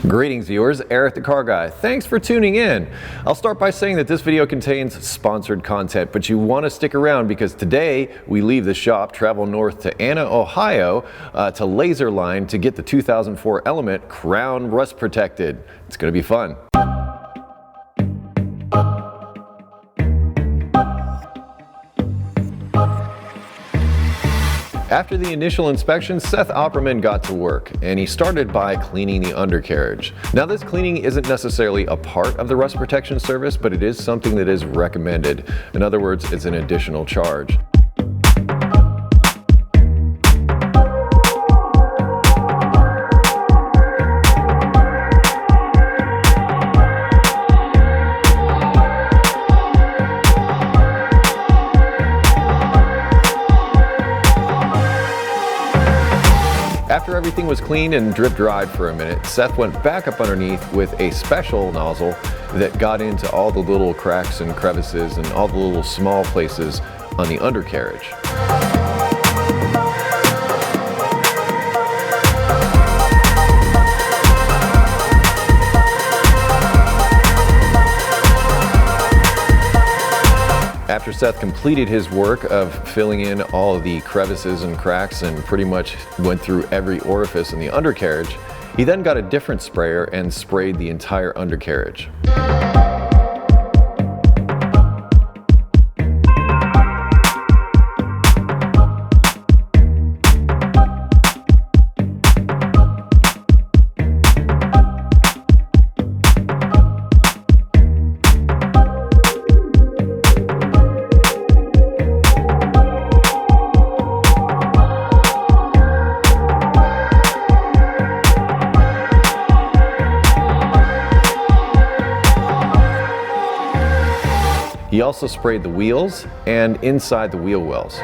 Greetings viewers, Eric the Car Guy. Thanks for tuning in. I'll start by saying that this video contains sponsored content, but you want to stick around because today we leave the shop, travel north to Anna, Ohio to Laserline to get the 2004 Element Crown Rust Protected. It's going to be fun. After the initial inspection, Seth Opperman got to work, and he started by cleaning the undercarriage. Now this cleaning isn't necessarily a part of the rust protection service, but it is something that is recommended. In other words, it's an additional charge. After everything was cleaned and drip dried for a minute, Seth went back up underneath with a special nozzle that got into all the little cracks and crevices and all the little small places on the undercarriage. After Seth completed his work of filling in all of the crevices and cracks and pretty much went through every orifice in the undercarriage, he then got a different sprayer and sprayed the entire undercarriage. He also sprayed the wheels and inside the wheel wells.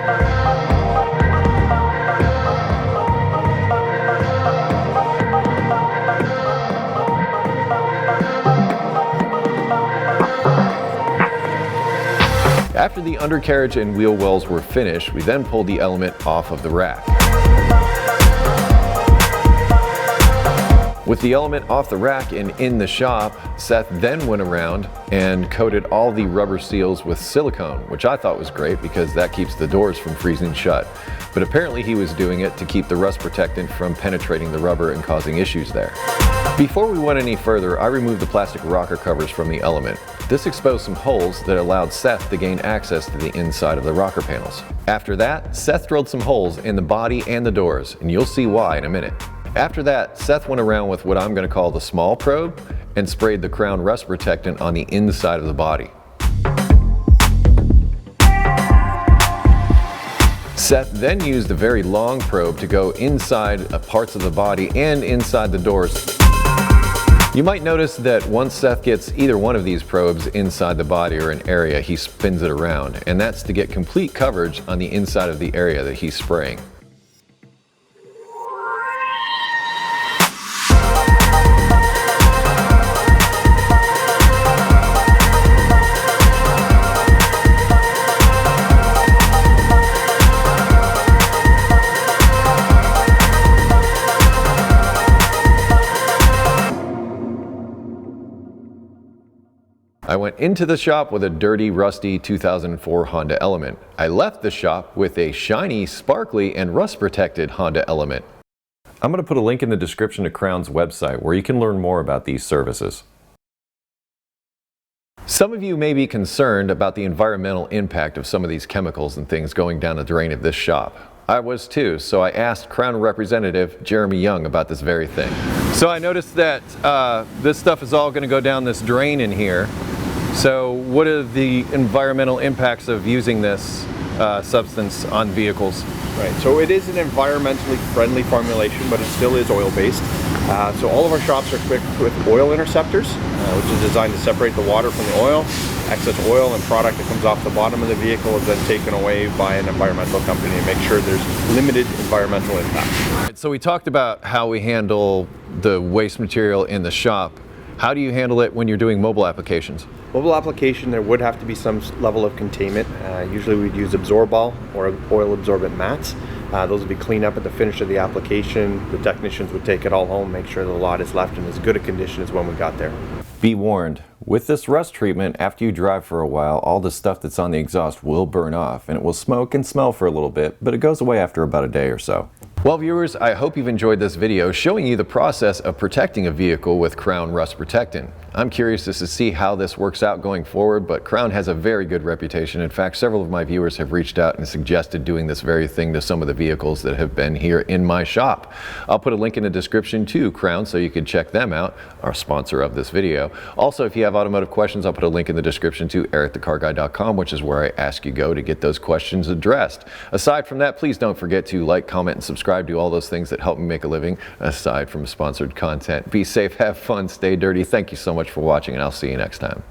After the undercarriage and wheel wells were finished, we then pulled the Element off of the rack. With the Element off the rack and in the shop, Seth then went around and coated all the rubber seals with silicone, which I thought was great because that keeps the doors from freezing shut. But apparently he was doing it to keep the rust protectant from penetrating the rubber and causing issues there. Before we went any further, I removed the plastic rocker covers from the Element. This exposed some holes that allowed Seth to gain access to the inside of the rocker panels. After that, Seth drilled some holes in the body and the doors, and you'll see why in a minute. After that, Seth went around with what I'm going to call the small probe and sprayed the Crown Rust Protectant on the inside of the body. Seth then used the very long probe to go inside parts of the body and inside the doors. You might notice that once Seth gets either one of these probes inside the body or an area, he spins it around, and that's to get complete coverage on the inside of the area that he's spraying. I went into the shop with a dirty, rusty 2004 Honda Element. I left the shop with a shiny, sparkly, and rust-protected Honda Element. I'm going to put a link in the description to Crown's website where you can learn more about these services. Some of you may be concerned about the environmental impact of some of these chemicals and things going down the drain of this shop. I was too, so I asked Crown Representative Jeremy Young about this very thing. So I noticed that this stuff is all going to go down this drain in here. So what are the environmental impacts of using this substance on vehicles? Right, so it is an environmentally friendly formulation, but it still is oil-based. So all of our shops are equipped with oil interceptors, which is designed to separate the water from the oil. Excess oil and product that comes off the bottom of the vehicle is then taken away by an environmental company to make sure there's limited environmental impact. Right, so we talked about how we handle the waste material in the shop. How do you handle it when you're doing mobile applications? Mobile application, there would have to be some level of containment. Usually we'd use Absorbol or oil absorbent mats. Those would be cleaned up at the finish of the application. The technicians would take it all home, make sure the lot is left in as good a condition as when we got there. Be warned, with this rust treatment, after you drive for a while, all the stuff that's on the exhaust will burn off, and it will smoke and smell for a little bit, but it goes away after about a day or so. Well, viewers, I hope you've enjoyed this video showing you the process of protecting a vehicle with Crown Rust Protectant. I'm curious to see how this works out going forward, but Crown has a very good reputation. In fact, several of my viewers have reached out and suggested doing this very thing to some of the vehicles that have been here in my shop. I'll put a link in the description to Crown so you can check them out, our sponsor of this video. Also, if you have automotive questions, I'll put a link in the description to EricTheCarGuy.com, which is where I ask you go to get those questions addressed. Aside from that, please don't forget to like, comment, and subscribe, do all those things that help me make a living aside from sponsored content. Be safe, have fun, stay dirty. Thank you so much for watching, and I'll see you next time.